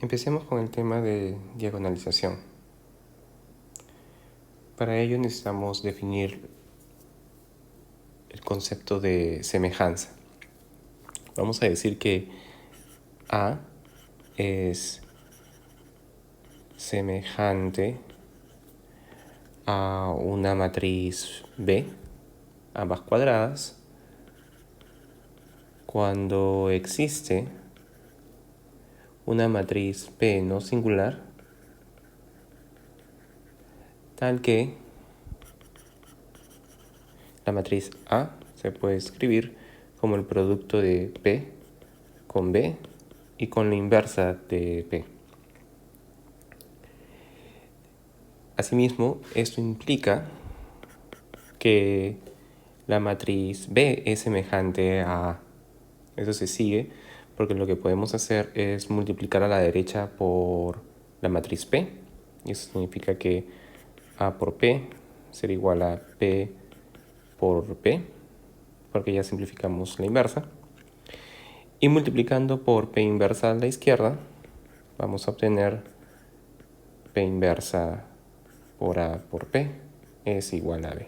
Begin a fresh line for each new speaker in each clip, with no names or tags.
Empecemos con el tema de diagonalización. Para ello necesitamos definir el concepto de semejanza. Vamos a decir que A es semejante a una matriz B, ambas cuadradas, cuando existe una matriz P no singular, tal que la matriz A se puede escribir como el producto de P con B y con la inversa de P. Asimismo, esto implica que la matriz B es semejante a A. Eso se sigue porque lo que podemos hacer es multiplicar a la derecha por la matriz P. Y eso significa que A por P será igual a P por P, porque ya simplificamos la inversa. Y multiplicando por P inversa a la izquierda, vamos a obtener P inversa por A por P es igual a B.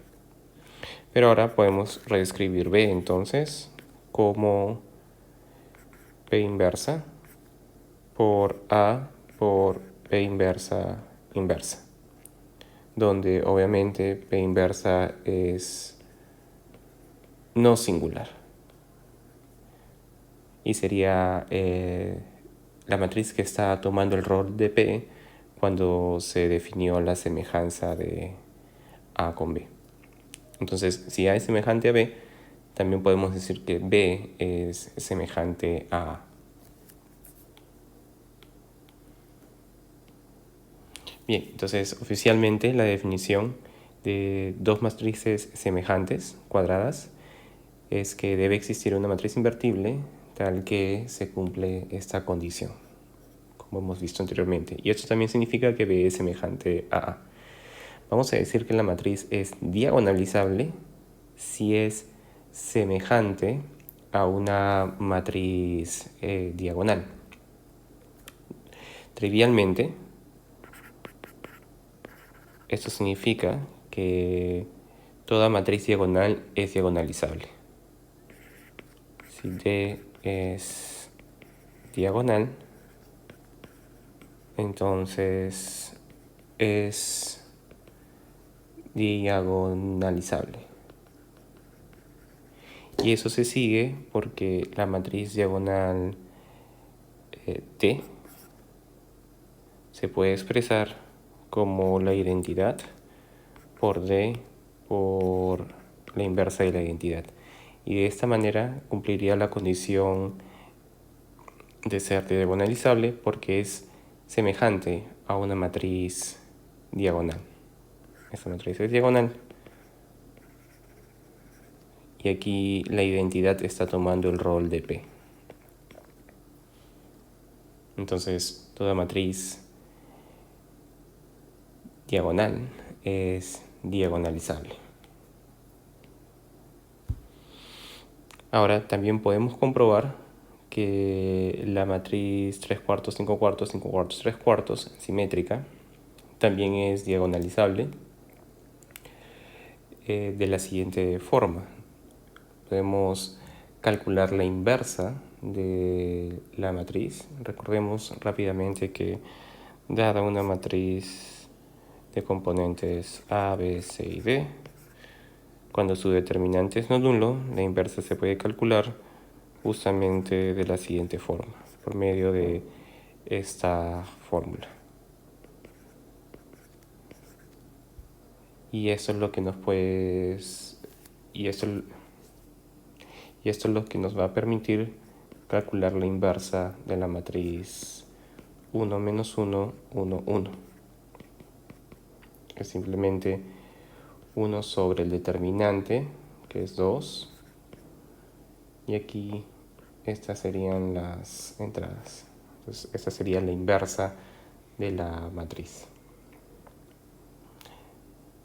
Pero ahora podemos reescribir B entonces como P inversa por A por P inversa inversa, donde obviamente P inversa es no singular. Y sería la matriz que está tomando el rol de P cuando se definió la semejanza de A con B. Entonces, si A es semejante a B, también podemos decir que B es semejante a A. Bien, entonces oficialmente la definición de dos matrices semejantes, cuadradas, es que debe existir una matriz invertible tal que se cumple esta condición, como hemos visto anteriormente. Y esto también significa que B es semejante a A. Vamos a decir que la matriz es diagonalizable si es semejante a una matriz diagonal. Trivialmente, esto significa que toda matriz diagonal es diagonalizable. Si D es diagonal, entonces es diagonalizable. Y eso se sigue porque la matriz diagonal T se puede expresar como la identidad por D por la inversa de la identidad. Y de esta manera cumpliría la condición de ser diagonalizable porque es semejante a una matriz diagonal. Esta matriz es diagonal. Y aquí la identidad está tomando el rol de P. Entonces, toda matriz diagonal es diagonalizable. Ahora, también podemos comprobar que la matriz 3 cuartos, 5 cuartos, 5 cuartos, 3 cuartos, simétrica, también es diagonalizable de la siguiente forma. Podemos calcular la inversa de la matriz. Recordemos rápidamente que dada una matriz de componentes A, B, C y D, cuando su determinante es no nulo, la inversa se puede calcular justamente de la siguiente forma, por medio de esta fórmula. Y esto es lo que nos puede... Y esto es lo que nos va a permitir calcular la inversa de la matriz 1 menos 1, 1, 1. Es simplemente 1 sobre el determinante, que es 2. Y aquí estas serían las entradas. Entonces, esta sería la inversa de la matriz.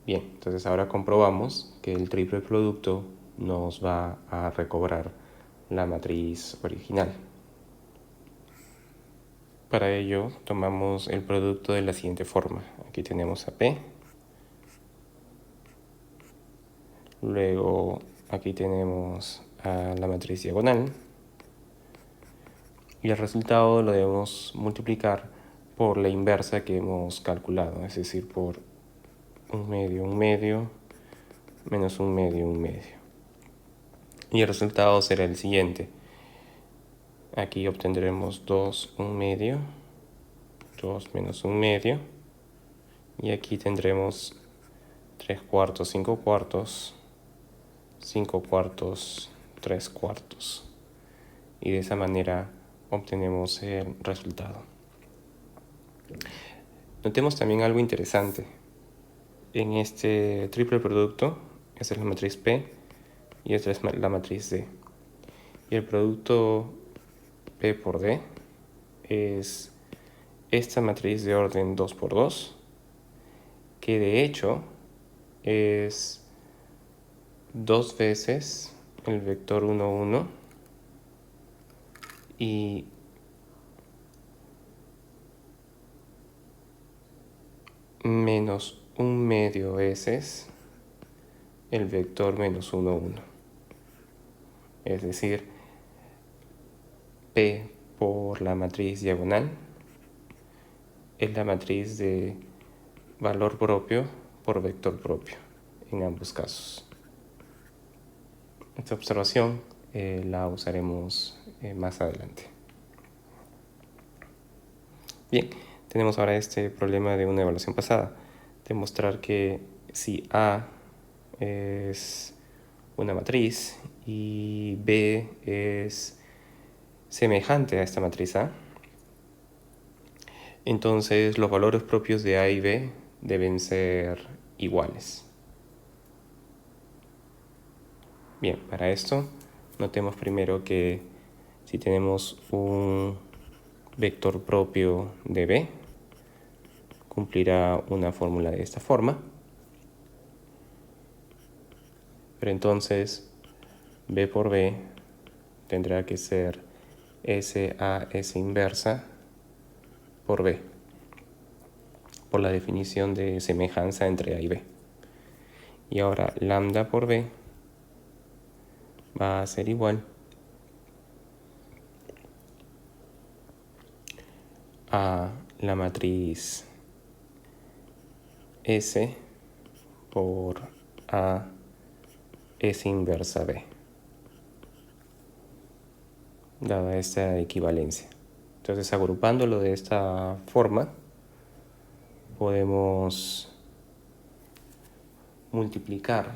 Bien, entonces ahora comprobamos que el triple producto nos va a recobrar la matriz original. Para ello tomamos el producto de la siguiente forma. Aquí tenemos a P. Luego aquí tenemos a la matriz diagonal. Y el resultado lo debemos multiplicar por la inversa que hemos calculado, es decir, por 1/2, menos 1/2. Y el resultado será el siguiente. Aquí obtendremos 2/1, 2 menos 1/2. Y aquí tendremos 3/4, 5/4, 5/4, 3/4. Y de esa manera obtenemos el resultado. Notemos también algo interesante. En este triple producto, esta es la matriz P y esta es la matriz D. Y el producto P por D es esta matriz de orden 2×2, que de hecho es 2 veces el vector 1, 1 y menos 1/2 veces el vector menos 1, 1. Es decir, P por la matriz diagonal es la matriz de valor propio por vector propio en ambos casos. Esta observación la usaremos más adelante. Bien, tenemos ahora este problema de una evaluación pasada. Demostrar que si A es una matriz y B es semejante a esta matriz A, entonces los valores propios de A y B deben ser iguales. Bien, para esto notemos primero que si tenemos un vector propio de B, cumplirá una fórmula de esta forma. Pero entonces B por B tendrá que ser S a S inversa por B, por la definición de semejanza entre A y B. Y ahora lambda por B va a ser igual a la matriz S por A S inversa B, dada esta equivalencia. Entonces, agrupándolo de esta forma, podemos multiplicar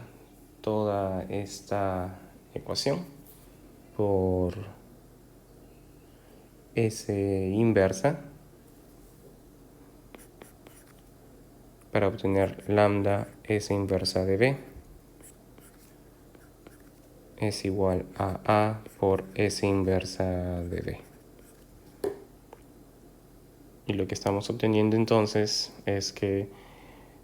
toda esta ecuación por S inversa para obtener lambda S inversa de B es igual a A por S inversa de B. Y lo que estamos obteniendo entonces es que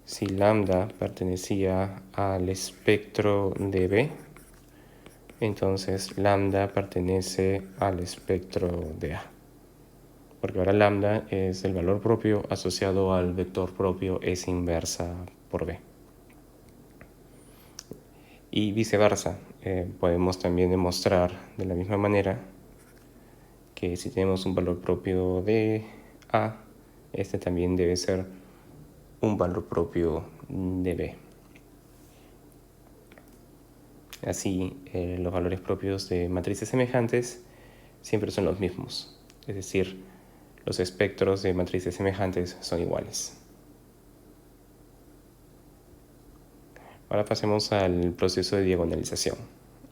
si lambda pertenecía al espectro de B, entonces lambda pertenece al espectro de A. Porque ahora lambda es el valor propio asociado al vector propio S inversa por B. Y viceversa, podemos también demostrar de la misma manera que si tenemos un valor propio de A, este también debe ser un valor propio de B. Así, los valores propios de matrices semejantes siempre son los mismos, es decir, los espectros de matrices semejantes son iguales. Ahora pasemos al proceso de diagonalización.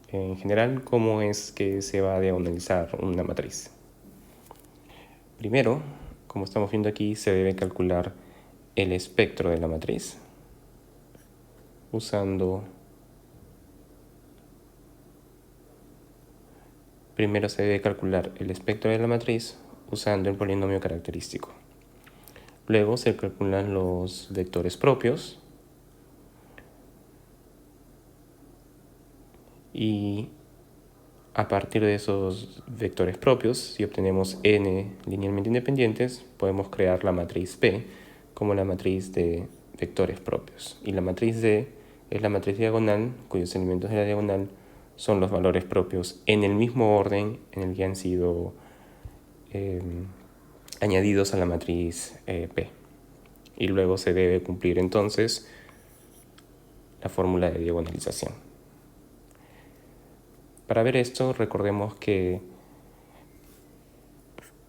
En general, ¿cómo es que se va a diagonalizar una matriz? Primero, como estamos viendo aquí, se debe calcular el espectro de la matriz usando... Primero se debe calcular el espectro de la matriz usando el polinomio característico. Luego se calculan los vectores propios y a partir de esos vectores propios, si obtenemos n linealmente independientes, podemos crear la matriz P como la matriz de vectores propios. Y la matriz D es la matriz diagonal, cuyos elementos de la diagonal son los valores propios en el mismo orden en el que han sido añadidos a la matriz P. Y luego se debe cumplir entonces la fórmula de diagonalización. Para ver esto, recordemos que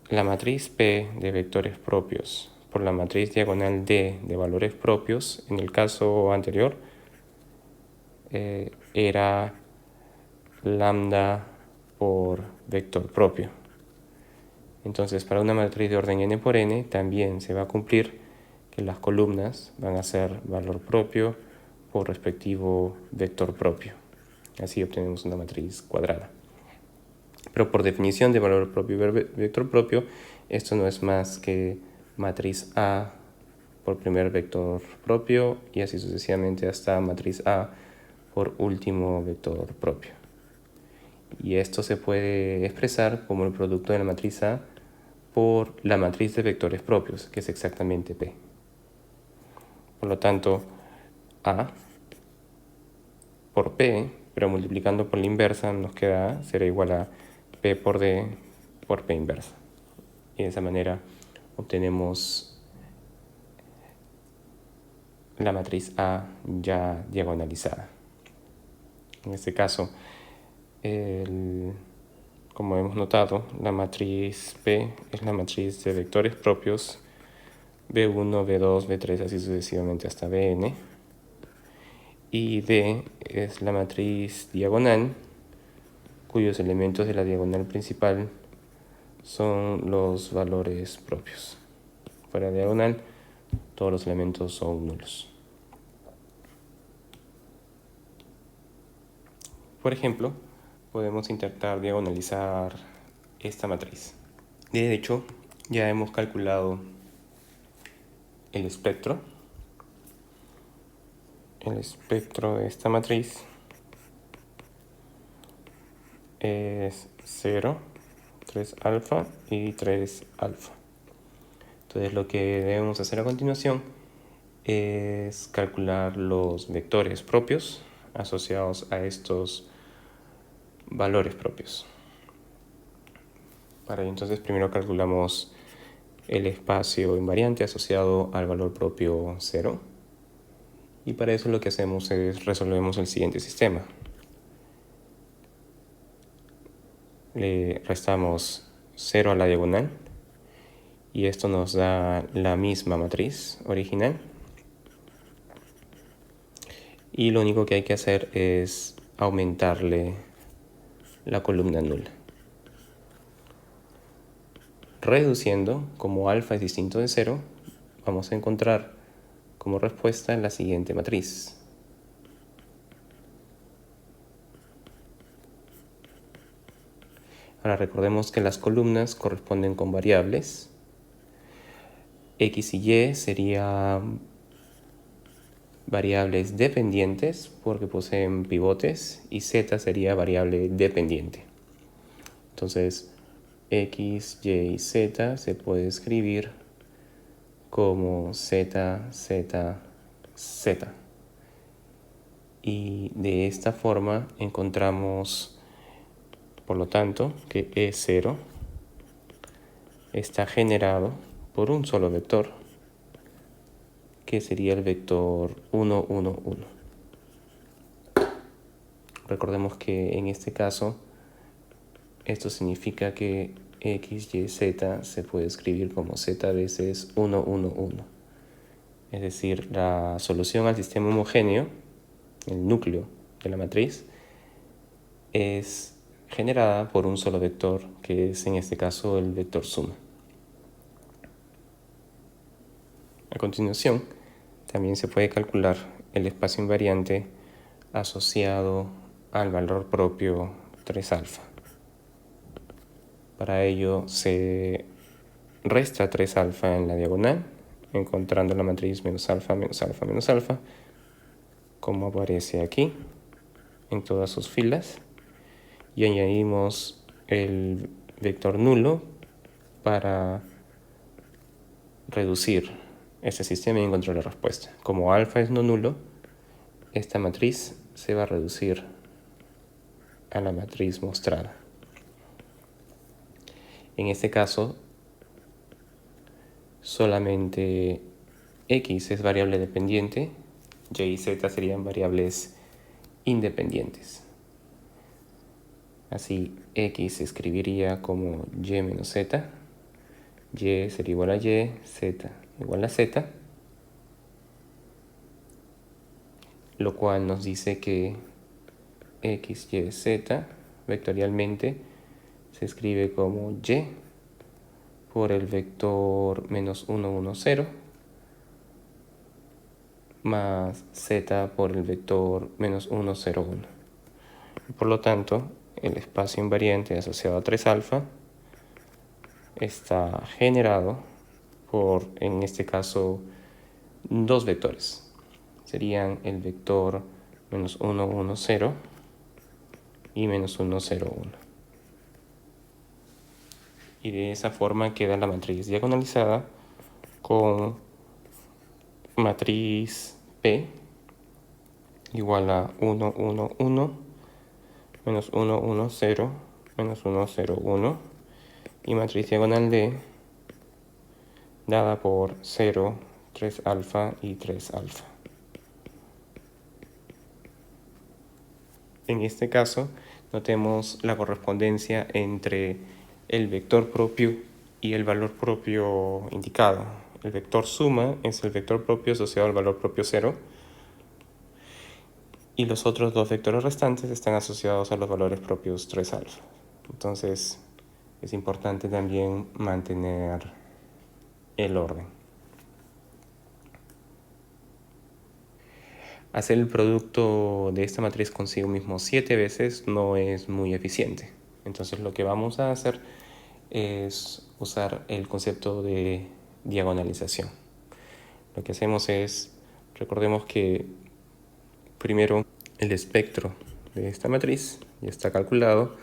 la matriz P de vectores propios por la matriz diagonal D de valores propios, en el caso anterior, era lambda por vector propio. Entonces, para una matriz de orden n por n, también se va a cumplir que las columnas van a ser valor propio por respectivo vector propio. Así obtenemos una matriz cuadrada. Pero por definición de valor propio y vector propio, esto no es más que matriz A por primer vector propio y así sucesivamente hasta matriz A por último vector propio. Y esto se puede expresar como el producto de la matriz A por la matriz de vectores propios, que es exactamente P. Por lo tanto, A por P, pero multiplicando por la inversa nos queda A, será igual a P por D por P inversa. Y de esa manera obtenemos la matriz A ya diagonalizada. En este caso, como hemos notado, la matriz P es la matriz de vectores propios B1, B2, B3, así sucesivamente hasta Bn. Y D es la matriz diagonal, cuyos elementos de la diagonal principal son los valores propios. Fuera de diagonal, todos los elementos son nulos. Por ejemplo, podemos intentar diagonalizar esta matriz. De hecho, ya hemos calculado el espectro. El espectro de esta matriz es 0, 3 alfa y 3 alfa. Entonces lo que debemos hacer a continuación es calcular los vectores propios asociados a estos valores propios. Para ello entonces primero calculamos el espacio invariante asociado al valor propio 0. Y para eso lo que hacemos es resolvemos el siguiente sistema. Le restamos 0 a la diagonal y esto nos da la misma matriz original. Y lo único que hay que hacer es aumentarle la columna nula. Reduciendo, como alfa es distinto de 0, vamos a encontrar como respuesta la siguiente matriz. Ahora recordemos que las columnas corresponden con variables. X y Y serían variables dependientes porque poseen pivotes y Z sería variable dependiente. Entonces, X, Y y Z se puede escribir como Z, Z, Z. Y de esta forma encontramos, por lo tanto, que E0 está generado por un solo vector, que sería el vector 1, 1, 1. Recordemos que en este caso, esto significa que X, Y, Z se puede escribir como Z veces 1, 1, 1. Es decir, la solución al sistema homogéneo, el núcleo de la matriz, es generada por un solo vector, que es en este caso el vector suma. A continuación, también se puede calcular el espacio invariante asociado al valor propio 3 alfa. Para ello se resta 3 alfa en la diagonal, encontrando la matriz menos alfa, menos alfa, menos alfa, como aparece aquí, en todas sus filas. y añadimos el vector nulo para reducir este sistema y encontrar la respuesta. Como alfa es no nulo, esta matriz se va a reducir a la matriz mostrada. En este caso, solamente x es variable dependiente, y y z serían variables independientes. Así, x se escribiría como y menos z, y sería igual a y, z igual a z, lo cual nos dice que x, y, z vectorialmente se escribe como y por el vector menos 1, 1, 0, más z por el vector menos 1, 0, 1. Por lo tanto, el espacio invariante asociado a 3 alfa está generado por, en este caso, dos vectores. Serían el vector menos 1, 1, 0 y menos 1, 0, 1. Y de esa forma queda la matriz diagonalizada con matriz P igual a 1, 1, 1, menos 1, 1, 0, menos 1, 0, 1, y matriz diagonal D dada por 0, 3 alfa y 3 alfa. En este caso, notemos la correspondencia entre el vector propio y el valor propio indicado. El vector suma es el vector propio asociado al valor propio 0, y los otros dos vectores restantes están asociados a los valores propios 3 alfa. Entonces, es importante también mantener el orden. Hacer el producto de esta matriz consigo mismo 7 veces no es muy eficiente. Entonces lo que vamos a hacer es usar el concepto de diagonalización. Lo que hacemos es, recordemos que primero el espectro de esta matriz ya está calculado,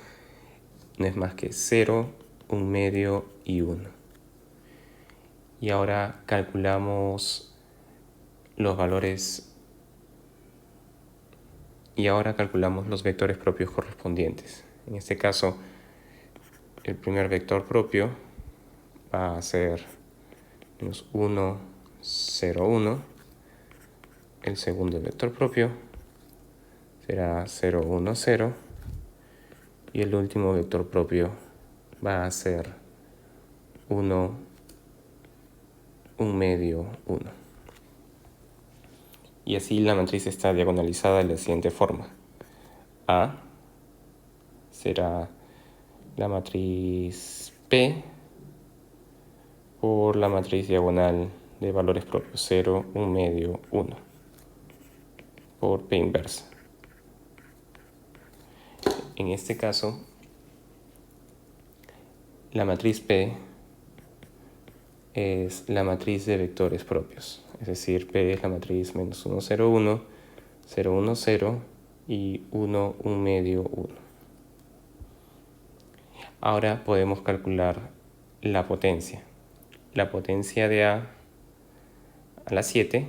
no es más que 0, 1 medio y 1. Y ahora calculamos los valores los vectores propios correspondientes. En este caso, el primer vector propio va a ser menos 1, 0, 1. El segundo vector propio será 0, 1, 0. Y el último vector propio va a ser 1, 1 medio, 1. Y así la matriz está diagonalizada de la siguiente forma. A será la matriz P por la matriz diagonal de valores propios 0, 1 medio, 1 por P inversa. En este caso, la matriz P es la matriz de vectores propios. Es decir, P es la matriz menos 1, 0, 1, 0, 1, 0 y 1, 1 medio, 1. Ahora podemos calcular la potencia. La potencia de A la 7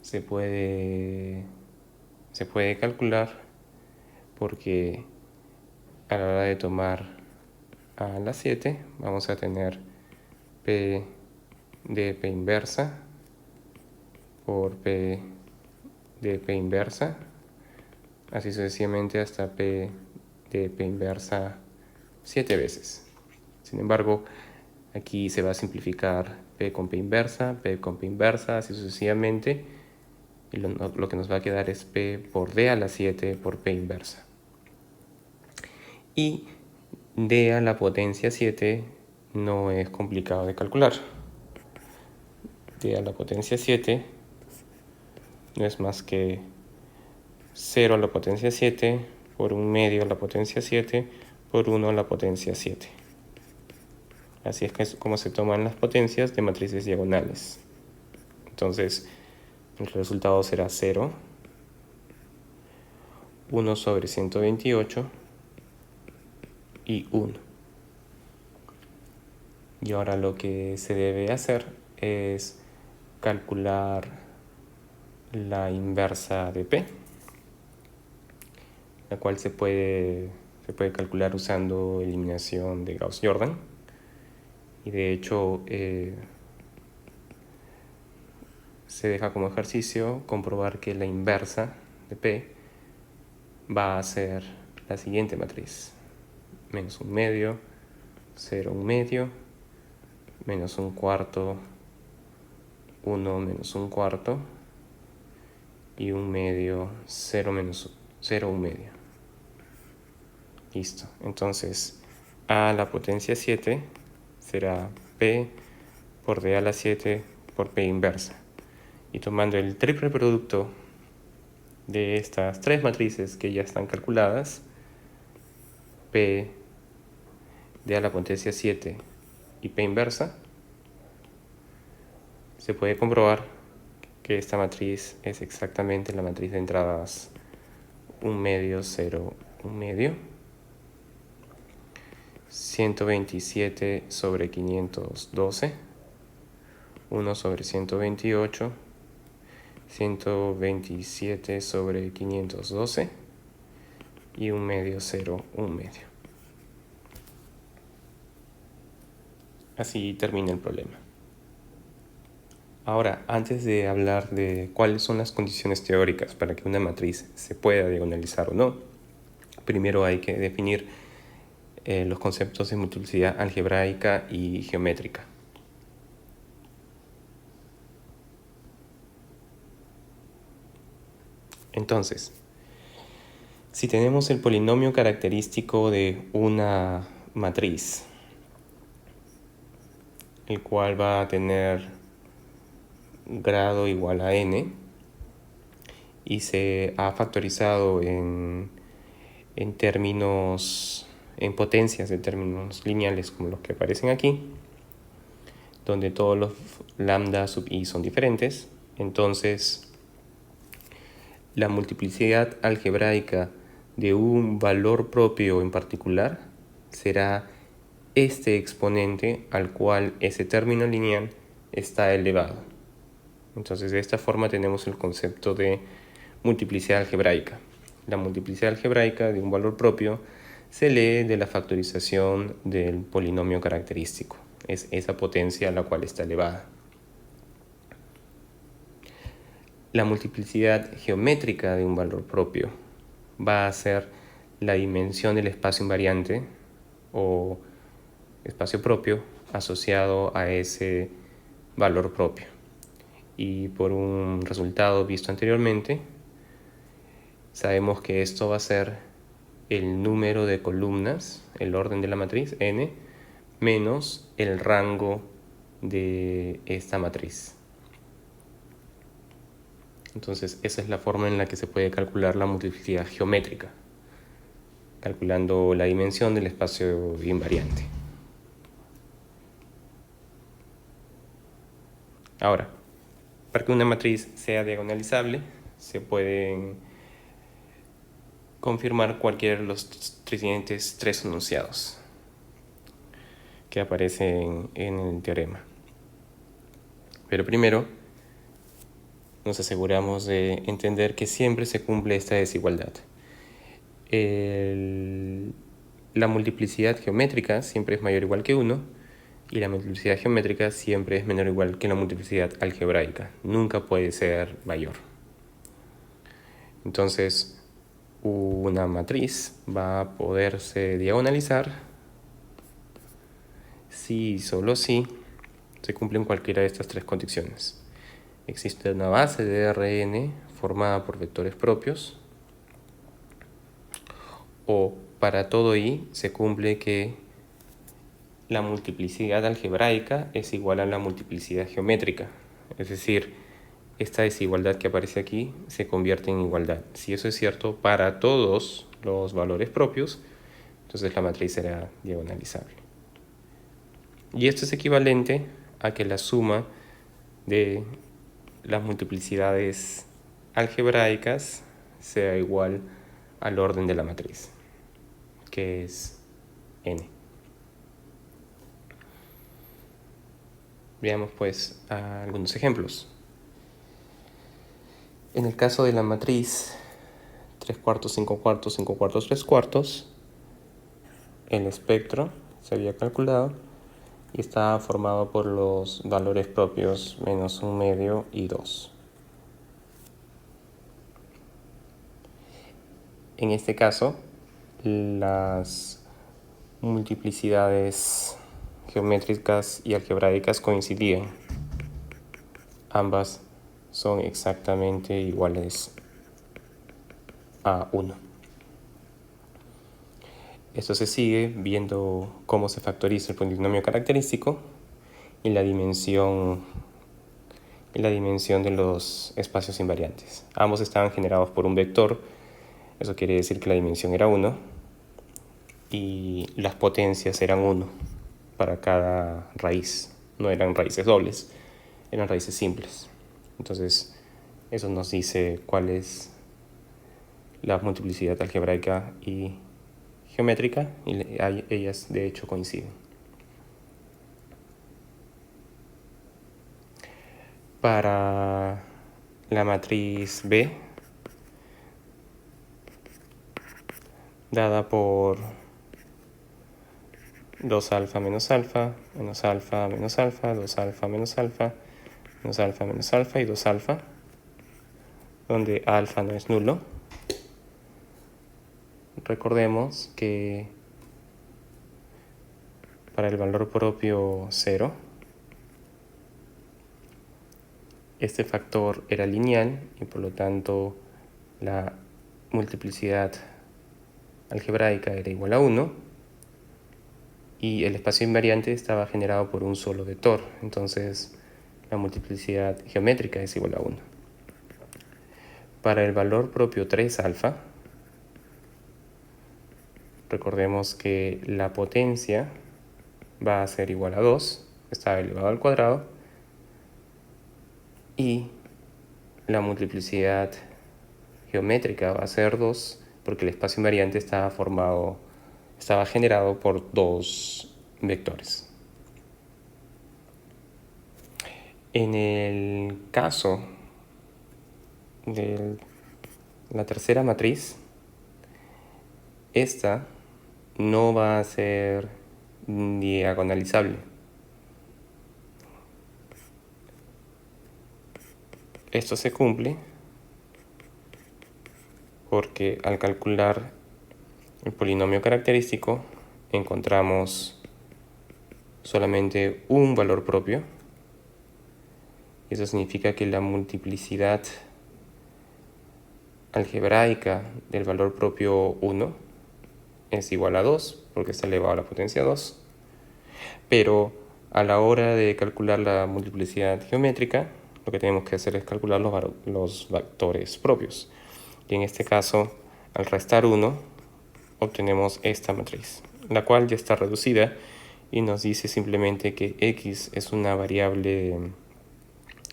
se puede calcular porque a la hora de tomar a la 7 vamos a tener P de P inversa por P de P inversa, así sucesivamente hasta P de P inversa 7 veces. Sin embargo, aquí se va a simplificar P con P inversa, así sucesivamente, y lo que nos va a quedar es P por D a la 7 por P inversa. Y D a la potencia 7 no es complicado de calcular. D a la potencia 7 no es más que 0 a la potencia 7 por 1 medio a la potencia 7 por 1 a la potencia 7. Así es como se toman las potencias de matrices diagonales. Entonces, el resultado será 0, 1 sobre 128 y 1. Y ahora lo que se debe hacer es calcular la inversa de P, la cual se puede calcular usando eliminación de Gauss-Jordan. Y de hecho se deja como ejercicio comprobar que la inversa de P va a ser la siguiente matriz: menos 1/2, 0, 1/2, menos 1/4, 1 menos 1/4 y 1/2, 0 menos 0, 1/2. Listo. Entonces a la potencia 7 será P por D a la 7 por P inversa. Y tomando el triple producto de estas tres matrices que ya están calculadas, P D a la potencia 7 y P inversa, se puede comprobar que esta matriz es exactamente la matriz de entradas 1/2, 0, 1/2, 127 sobre 512, 1 sobre 128, 127 sobre 512 y 1/2, 0, 1/2. Así termina el problema. Ahora, antes de hablar de cuáles son las condiciones teóricas para que una matriz se pueda diagonalizar o no, primero hay que definir los conceptos de multiplicidad algebraica y geométrica. Entonces, si tenemos el polinomio característico de una matriz, el cual va a tener grado igual a n, y se ha factorizado en términos, en potencias de términos lineales como los que aparecen aquí, donde todos los lambda sub i son diferentes, entonces la multiplicidad algebraica de un valor propio en particular será este exponente al cual ese término lineal está elevado. Entonces, de esta forma tenemos el concepto de multiplicidad algebraica. La multiplicidad algebraica de un valor propio se lee de la factorización del polinomio característico. Es esa potencia a la cual está elevada. La multiplicidad geométrica de un valor propio va a ser la dimensión del espacio invariante o espacio propio asociado a ese valor propio. Y por un resultado visto anteriormente, sabemos que esto va a ser el número de columnas, el orden de la matriz n, menos el rango de esta matriz. Entonces, esa es la forma en la que se puede calcular la multiplicidad geométrica, calculando la dimensión del espacio invariante. Ahora, para que una matriz sea diagonalizable, se pueden confirmar cualquiera de los siguientes tres enunciados que aparecen en el teorema. Pero primero, nos aseguramos de entender que siempre se cumple esta desigualdad. La multiplicidad geométrica siempre es mayor o igual que 1 y la multiplicidad geométrica siempre es menor o igual que la multiplicidad algebraica. Nunca puede ser mayor. Entonces, una matriz va a poderse diagonalizar si y solo si se cumplen cualquiera de estas tres condiciones. Existe una base de Rn formada por vectores propios, o para todo i se cumple que la multiplicidad algebraica es igual a la multiplicidad geométrica. Es decir, esta desigualdad que aparece aquí se convierte en igualdad. Si eso es cierto para todos los valores propios, entonces la matriz será diagonalizable. Y esto es equivalente a que la suma de las multiplicidades algebraicas sea igual al orden de la matriz, que es n. Veamos pues algunos ejemplos. En el caso de la matriz 3/4, 5/4, 5/4, 3/4, el espectro se había calculado y estaba formado por los valores propios menos 1/2 y 2. En este caso, las multiplicidades geométricas y algebraicas coincidían. Ambas son exactamente iguales a 1. Esto se sigue viendo cómo se factoriza el polinomio característico y la dimensión de los espacios invariantes. Ambos estaban generados por un vector, eso quiere decir que la dimensión era 1 y las potencias eran 1 para cada raíz. No eran raíces dobles, eran raíces simples. Entonces, eso nos dice cuál es la multiplicidad algebraica y geométrica, y ellas de hecho coinciden. Para la matriz B, dada por 2 alfa menos alfa, menos alfa menos alfa, 2 alfa menos alfa, menos alfa menos alfa y 2 alfa, donde alfa no es nulo. Recordemos que para el valor propio 0, este factor era lineal y por lo tanto la multiplicidad algebraica era igual a 1 y el espacio invariante estaba generado por un solo vector, entonces la multiplicidad geométrica es igual a 1. Para el valor propio 3 alfa, recordemos que la potencia va a ser igual a 2, está elevado al cuadrado, y la multiplicidad geométrica va a ser 2 porque el espacio invariante estaba generado por 2 vectores. En el caso de la tercera matriz, esta no va a ser diagonalizable. Esto se cumple porque al calcular el polinomio característico encontramos solamente un valor propio. Eso significa que la multiplicidad algebraica del valor propio 1 es igual a 2, porque está elevado a la potencia 2. Pero a la hora de calcular la multiplicidad geométrica, lo que tenemos que hacer es calcular los vectores propios. Y en este caso, al restar 1, obtenemos esta matriz, la cual ya está reducida y nos dice simplemente que x es una variable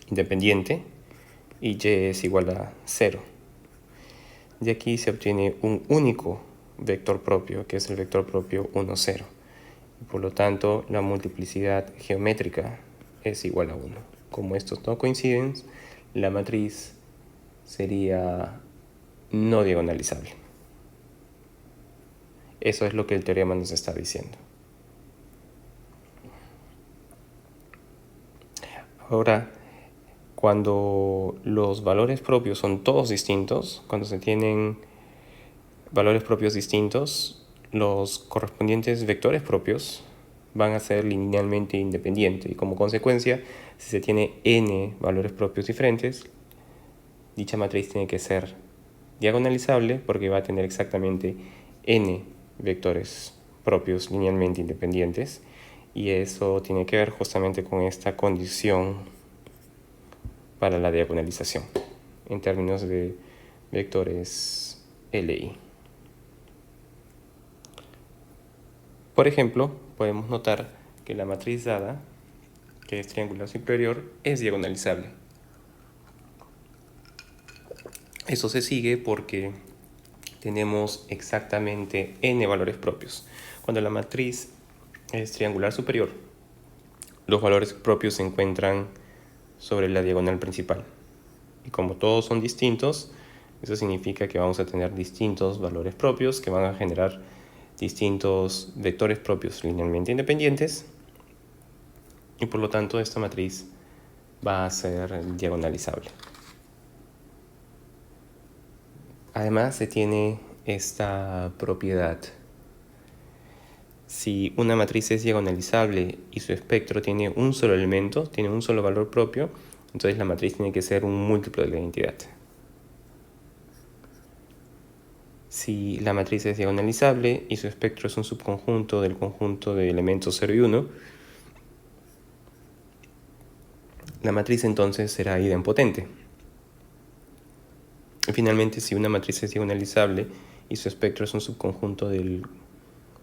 independiente y y es igual a 0. Y aquí se obtiene un único vector propio, que es el vector propio 1, 0. Por lo tanto, la multiplicidad geométrica es igual a 1. Como estos no coinciden, la matriz sería no diagonalizable. Eso es lo que el teorema nos está diciendo. Ahora, cuando los valores propios son todos distintos, cuando se tienen valores propios distintos, los correspondientes vectores propios van a ser linealmente independientes y como consecuencia, si se tiene n valores propios diferentes, dicha matriz tiene que ser diagonalizable porque va a tener exactamente n vectores propios linealmente independientes, y eso tiene que ver justamente con esta condición para la diagonalización en términos de vectores LI. Por ejemplo, podemos notar que la matriz dada, que es triangular superior, es diagonalizable. Eso se sigue porque tenemos exactamente n valores propios. Cuando la matriz es triangular superior, los valores propios se encuentran sobre la diagonal principal. Y como todos son distintos, eso significa que vamos a tener distintos valores propios que van a generar distintos vectores propios linealmente independientes, y por lo tanto esta matriz va a ser diagonalizable. Además se tiene esta propiedad. Si una matriz es diagonalizable y su espectro tiene un solo elemento, tiene un solo valor propio, entonces la matriz tiene que ser un múltiplo de la identidad. Si la matriz es diagonalizable y su espectro es un subconjunto del conjunto de elementos 0 y 1, la matriz entonces será idempotente. Y finalmente, si una matriz es diagonalizable y su espectro es un subconjunto del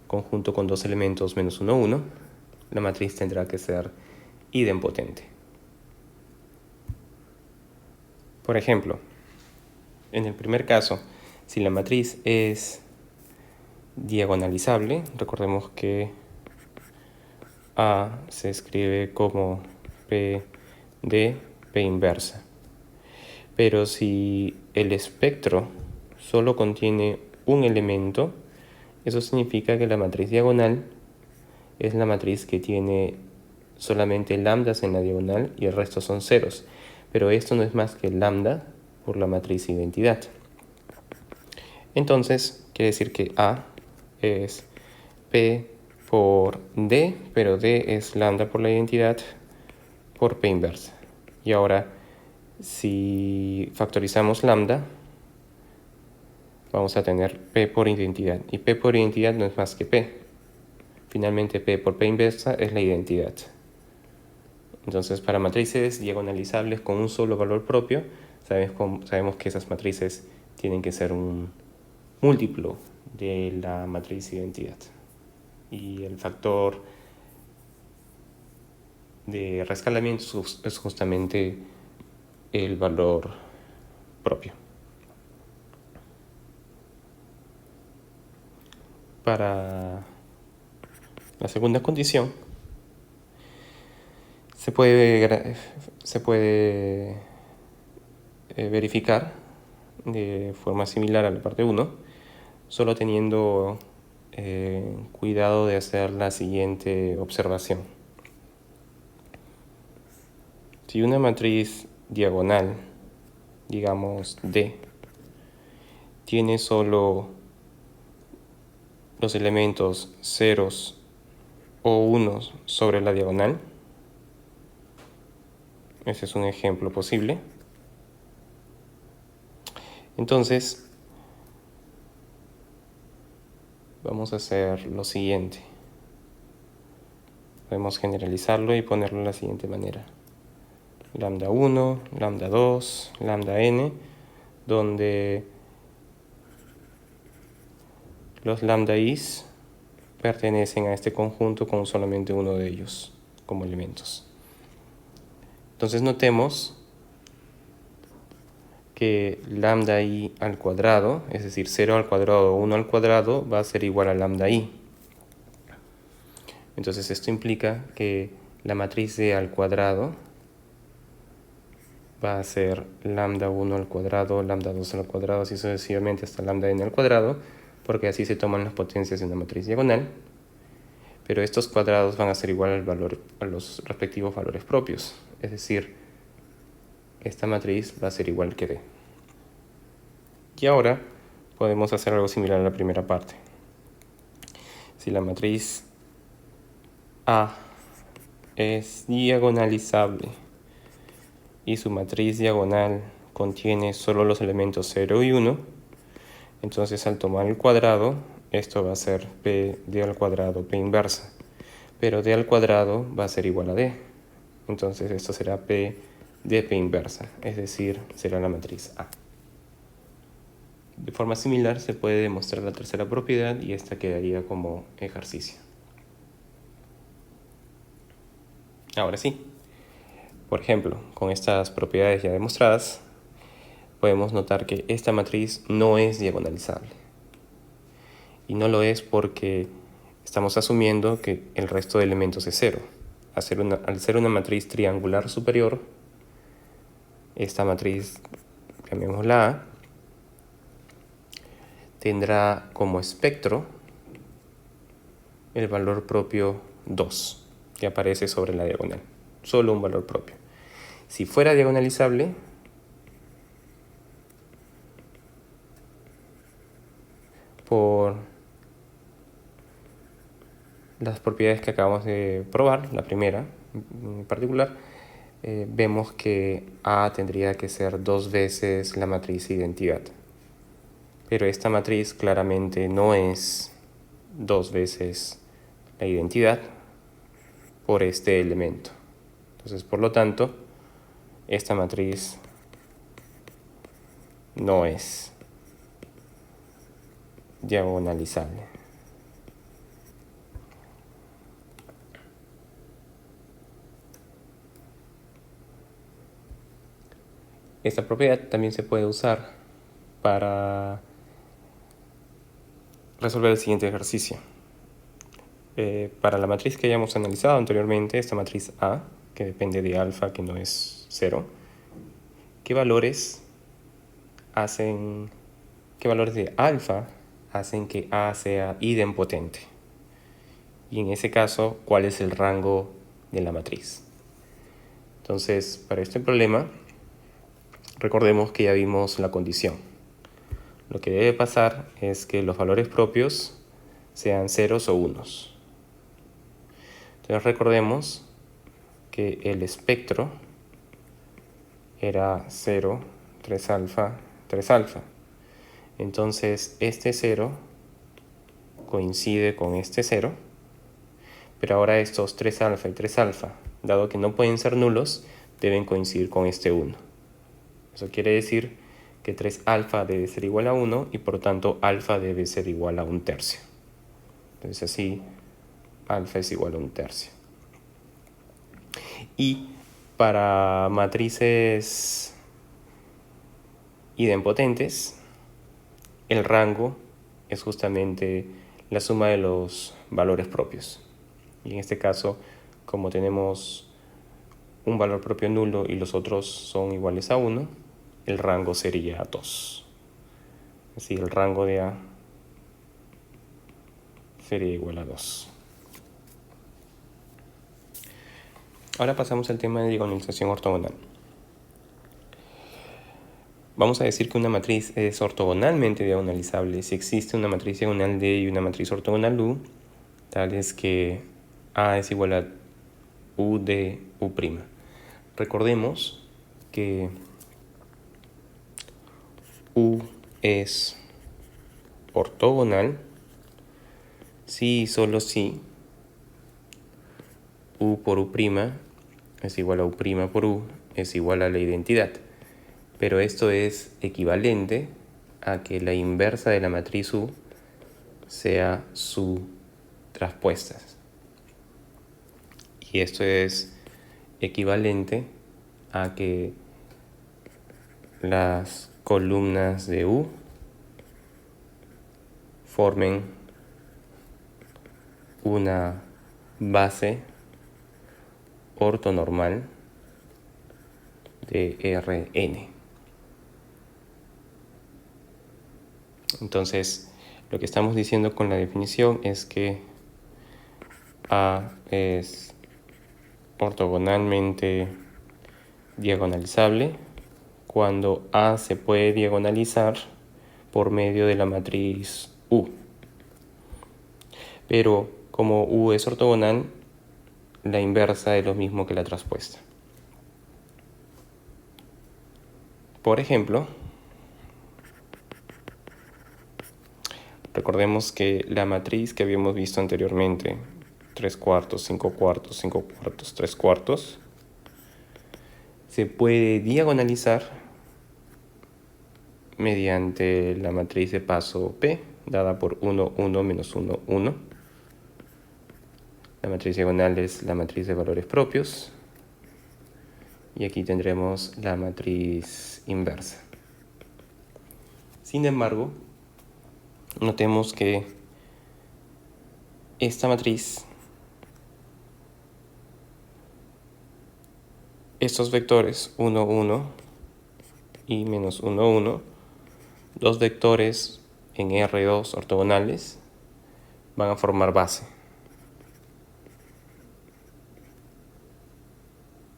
conjunto con dos elementos menos 1, 1, la matriz tendrá que ser idempotente. Por ejemplo, en el primer caso, si la matriz es diagonalizable, recordemos que A se escribe como P de P inversa. Pero si el espectro solo contiene un elemento, eso significa que la matriz diagonal es la matriz que tiene solamente lambdas en la diagonal y el resto son ceros. Pero esto no es más que lambda por la matriz identidad. Entonces, quiere decir que A es P por D, pero D es lambda por la identidad por P inversa. Y ahora, si factorizamos lambda, vamos a tener P por identidad. Y P por identidad no es más que P. Finalmente, P por P inversa es la identidad. Entonces, para matrices diagonalizables con un solo valor propio, sabemos que esas matrices tienen que ser un múltiplo de la matriz identidad. Y el factor de rescalamiento es justamente el valor propio. Para la segunda condición, se puede verificar de forma similar a la parte 1, solo teniendo cuidado de hacer la siguiente observación. Si una matriz diagonal, digamos D, tiene solo los elementos ceros o unos sobre la diagonal, ese es un ejemplo posible, entonces vamos a hacer lo siguiente. Podemos generalizarlo y ponerlo de la siguiente manera. Lambda 1, lambda 2, lambda n, donde los lambda i's pertenecen a este conjunto con solamente uno de ellos como elementos. Entonces notemos que lambda i al cuadrado, es decir, 0 al cuadrado o 1 al cuadrado, va a ser igual a lambda i. Entonces esto implica que la matriz D al cuadrado va a ser lambda 1 al cuadrado, lambda 2 al cuadrado, así sucesivamente hasta lambda n al cuadrado, porque así se toman las potencias de una matriz diagonal. Pero estos cuadrados van a ser igual a los respectivos valores propios. Es decir, esta matriz va a ser igual que D. Y ahora podemos hacer algo similar a la primera parte. Si la matriz A es diagonalizable y su matriz diagonal contiene solo los elementos 0 y 1, entonces al tomar el cuadrado, esto va a ser P D al cuadrado P inversa. Pero D al cuadrado va a ser igual a D. Entonces esto será P de P inversa, es decir, será la matriz A. De forma similar se puede demostrar la tercera propiedad y esta quedaría como ejercicio. Ahora sí, por ejemplo, con estas propiedades ya demostradas, podemos notar que esta matriz no es diagonalizable. Y no lo es porque estamos asumiendo que el resto de elementos es 0. Al ser una matriz triangular superior, esta matriz, llamémosla A, tendrá como espectro el valor propio 2, que aparece sobre la diagonal. Solo un valor propio. Si fuera diagonalizable, por las propiedades que acabamos de probar, la primera en particular, vemos que A tendría que ser 2 veces la matriz identidad. Pero esta matriz claramente no es 2 veces la identidad por este elemento. Entonces, por lo tanto, esta matriz no es diagonalizable. Esta propiedad también se puede usar para resolver el siguiente ejercicio. Para la matriz que hayamos analizado anteriormente, esta matriz A, que depende de alfa, que no es 0, ¿qué valores de alfa hacen que A sea idempotente? Y en ese caso, ¿cuál es el rango de la matriz? Entonces, para este problema, recordemos que ya vimos la condición. Lo que debe pasar es que los valores propios sean ceros o unos. Entonces recordemos que el espectro era 0, 3 alfa, 3 alfa. Entonces este 0 coincide con este 0, pero ahora estos 3 alfa y 3 alfa, dado que no pueden ser nulos, deben coincidir con este 1. Eso quiere decir que 3 alfa debe ser igual a 1 y por tanto alfa debe ser igual a 1/3. Entonces así alfa es igual a 1/3. Y para matrices idempotentes, el rango es justamente la suma de los valores propios. Y en este caso, como tenemos un valor propio nulo y los otros son iguales a 1, el rango sería 2. Así, el rango de A sería igual a 2. Ahora pasamos al tema de diagonalización ortogonal. Vamos a decir que una matriz es ortogonalmente diagonalizable si existe una matriz diagonal D y una matriz ortogonal U, tal es que A es igual a U de U'. Recordemos que U es ortogonal si y solo si U por U' es igual a U' por U es igual a la identidad. Pero esto es equivalente a que la inversa de la matriz U sea su traspuesta. Y esto es equivalente a que las columnas de U formen una base ortonormal de Rn. Entonces, lo que estamos diciendo con la definición es que A es ortogonalmente diagonalizable cuando A se puede diagonalizar por medio de la matriz U. Pero como U es ortogonal, la inversa es lo mismo que la traspuesta. Por ejemplo, recordemos que la matriz que habíamos visto anteriormente, 3/4, 5/4, 5/4, 3/4, se puede diagonalizar mediante la matriz de paso P, dada por 1, 1, menos 1, 1. La matriz diagonal es la matriz de valores propios. Y aquí tendremos la matriz inversa. Sin embargo, notemos que esta matriz, estos vectores 1, 1 y menos 1, 1, dos vectores en R2 ortogonales, van a formar base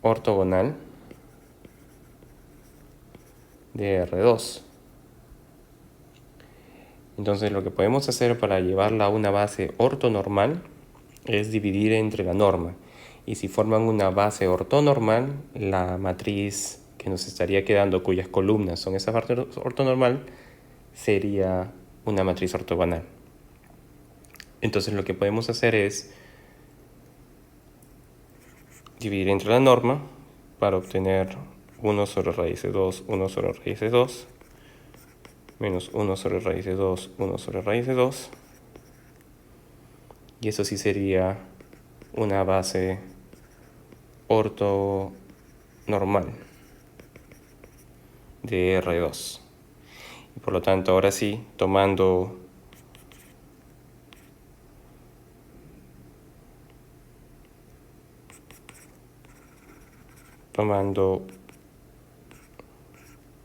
ortogonal de R2. Entonces lo que podemos hacer para llevarla a una base ortonormal es dividir entre la norma. Y si forman una base ortonormal, la matriz que nos estaría quedando, cuyas columnas son esa parte ortonormal, sería una matriz ortogonal. Entonces lo que podemos hacer es dividir entre la norma para obtener 1 sobre raíz de 2, 1 sobre raíz de 2, menos 1 sobre raíz de 2, 1 sobre raíz de 2. Y eso sí sería una base ortonormal de R2. Y por lo tanto, ahora sí, tomando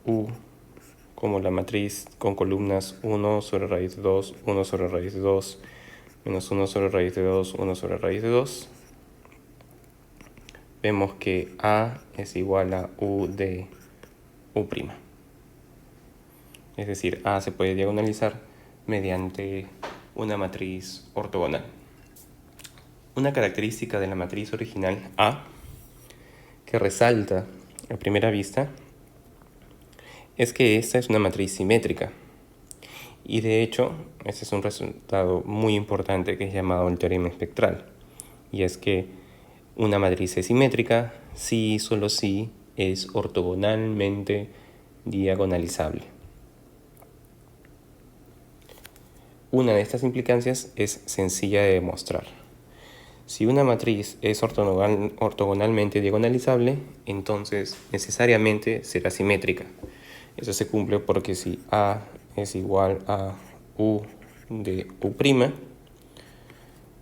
U como la matriz con columnas 1 sobre raíz de 2, 1 sobre raíz de 2, menos 1 sobre raíz de 2, 1 sobre raíz de 2, vemos que A es igual a U de U'. Es decir, A se puede diagonalizar mediante una matriz ortogonal. Una característica de la matriz original A que resalta a primera vista es que esta es una matriz simétrica. Y de hecho, este es un resultado muy importante que es llamado el teorema espectral. Y es que una matriz es simétrica si y solo si es ortogonalmente diagonalizable. Una de estas implicancias es sencilla de demostrar. Si una matriz es ortogonalmente diagonalizable, entonces necesariamente será simétrica. Eso se cumple porque si A es igual a U de U',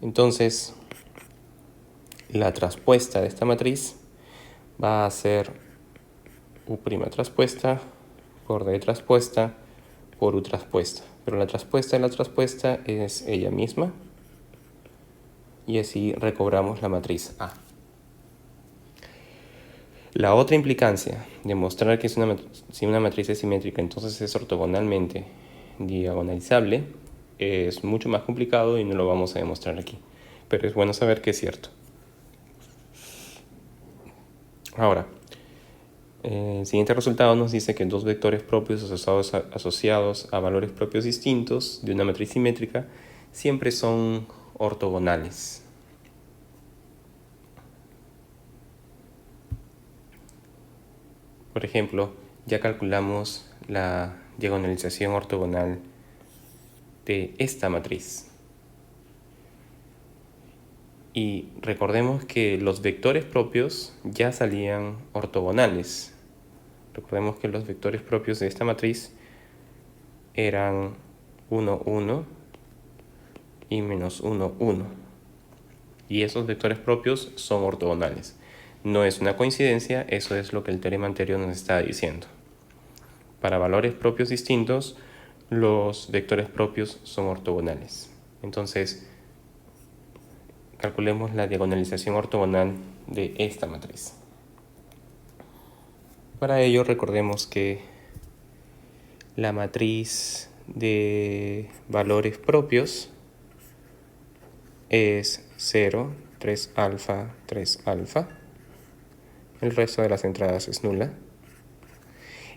entonces la traspuesta de esta matriz va a ser U' traspuesta por D traspuesta por U traspuesta. Pero la traspuesta de la traspuesta es ella misma. Y así recobramos la matriz A. La otra implicancia de mostrar que si una matriz es simétrica, entonces es ortogonalmente diagonalizable, es mucho más complicado y no lo vamos a demostrar aquí. Pero es bueno saber que es cierto. Ahora, el siguiente resultado nos dice que dos vectores propios asociados a valores propios distintos de una matriz simétrica siempre son ortogonales. Por ejemplo, ya calculamos la diagonalización ortogonal de esta matriz. Y recordemos que los vectores propios ya salían ortogonales. Recordemos que los vectores propios de esta matriz eran 1, 1 y menos 1, 1. Y esos vectores propios son ortogonales. No es una coincidencia, eso es lo que el teorema anterior nos está diciendo. Para valores propios distintos, los vectores propios son ortogonales. Entonces, calculemos la diagonalización ortogonal de esta matriz. Para ello, recordemos que la matriz de valores propios es 0, 3 alfa, 3 alfa. El resto de las entradas es nula.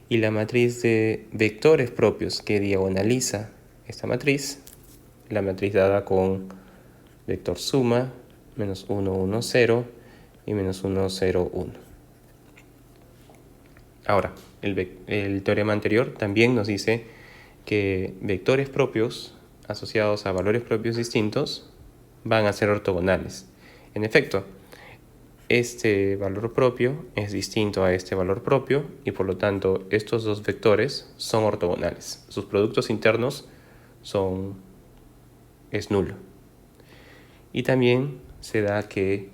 Y la matriz de vectores propios que diagonaliza esta matriz, la matriz dada con vector suma, menos 1, 1, 0 y menos 1, 0, 1. Ahora, el teorema anterior también nos dice que vectores propios asociados a valores propios distintos van a ser ortogonales. En efecto, este valor propio es distinto a este valor propio y por lo tanto estos dos vectores son ortogonales. Sus productos internos es nulo. Y también se da que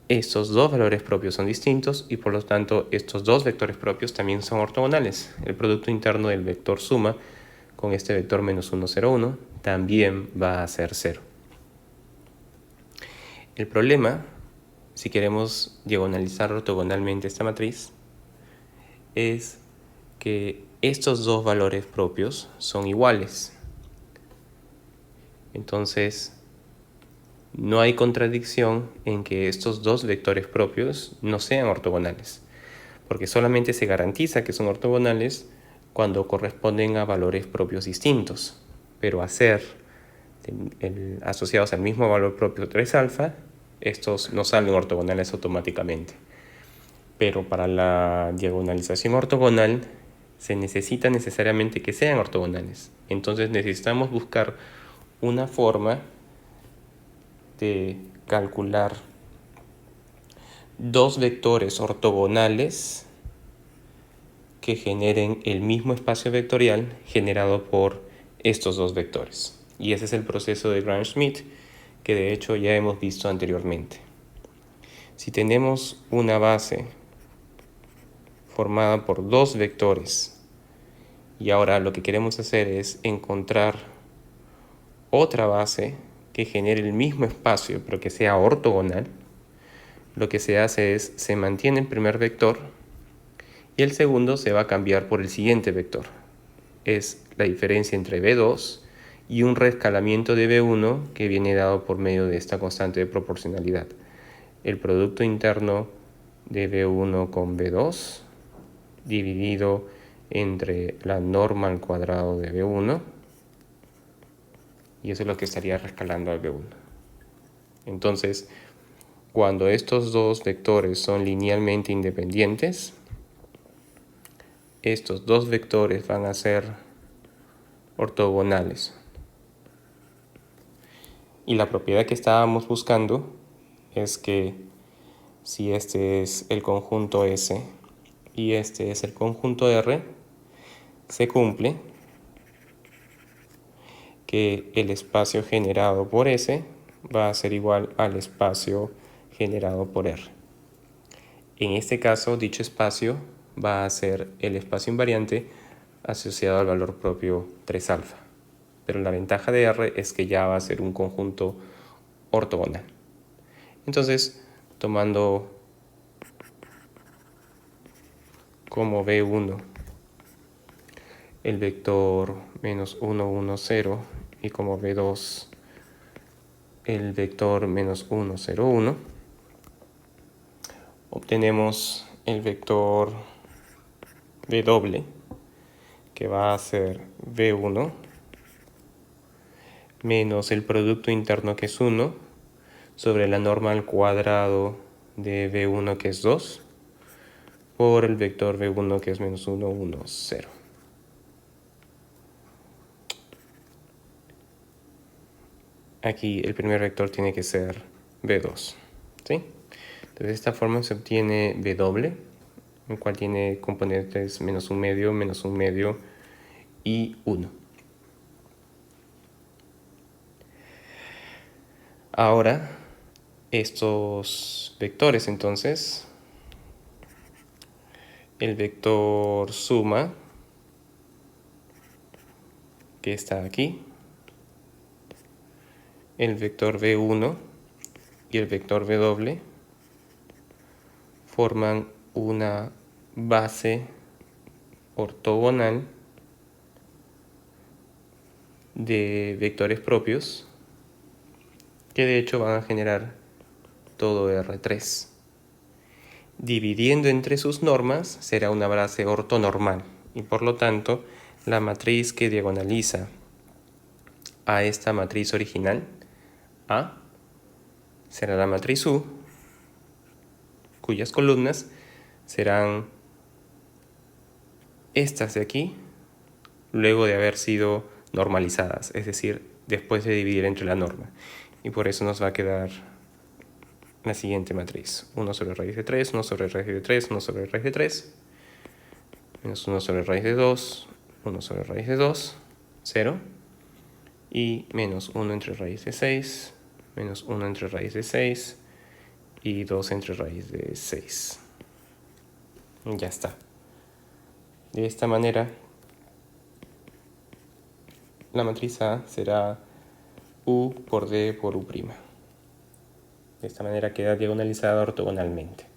estos dos valores propios son distintos y por lo tanto estos dos vectores propios también son ortogonales. El producto interno del vector suma con este vector menos 1, 0, 1 también va a ser 0. El problema, si queremos diagonalizar ortogonalmente esta matriz, es que estos dos valores propios son iguales. Entonces, no hay contradicción en que estos dos vectores propios no sean ortogonales, porque solamente se garantiza que son ortogonales cuando corresponden a valores propios distintos, pero a ser asociados al mismo valor propio 3 alfa, estos no salen ortogonales automáticamente. Pero para la diagonalización ortogonal se necesita necesariamente que sean ortogonales. Entonces necesitamos buscar una forma de calcular dos vectores ortogonales que generen el mismo espacio vectorial generado por estos dos vectores. Y ese es el proceso de Gram-Schmidt que de hecho ya hemos visto anteriormente. Si tenemos una base formada por dos vectores y ahora lo que queremos hacer es encontrar otra base que genere el mismo espacio pero que sea ortogonal, lo que se hace es se mantiene el primer vector y el segundo se va a cambiar por el siguiente vector. Es la diferencia entre B2 y un reescalamiento de B1 que viene dado por medio de esta constante de proporcionalidad. El producto interno de B1 con B2 dividido entre la norma al cuadrado de B1 y eso es lo que estaría reescalando al B1. Entonces, cuando estos dos vectores son linealmente independientes, estos dos vectores van a ser ortogonales. Y la propiedad que estábamos buscando es que si este es el conjunto S y este es el conjunto R, se cumple que el espacio generado por S va a ser igual al espacio generado por R. En este caso, dicho espacio va a ser el espacio invariante asociado al valor propio 3 alfa. Pero la ventaja de R es que ya va a ser un conjunto ortogonal. Entonces, tomando como B1 el vector menos 1, 1, 0 y como B2 el vector menos 1, 0, 1, obtenemos el vector B doble, que va a ser B1 menos el producto interno que es 1 sobre la norma al cuadrado de B1 que es 2 por el vector B1 que es menos 1, 1, 0. Aquí el primer vector tiene que ser B2, ¿sí? Entonces de esta forma se obtiene B doble, el cual tiene componentes menos un medio y 1. Ahora, estos vectores entonces, el vector suma, que está aquí, el vector B1 y el vector B doble forman una base ortogonal de vectores propios que de hecho van a generar todo R3. Dividiendo entre sus normas será una base ortonormal y por lo tanto la matriz que diagonaliza a esta matriz original A será la matriz U, cuyas columnas serán estas de aquí, luego de haber sido normalizadas, es decir, después de dividir entre la norma. Y por eso nos va a quedar la siguiente matriz. 1 sobre raíz de 3, 1 sobre raíz de 3, 1 sobre raíz de 3, menos 1 sobre raíz de 2, 1 sobre raíz de 2, 0. y menos 1 entre raíz de 6, menos 1 entre raíz de 6 y 2 entre raíz de 6. Ya está. De esta manera, la matriz A será U por D por U'. De esta manera queda diagonalizada ortogonalmente.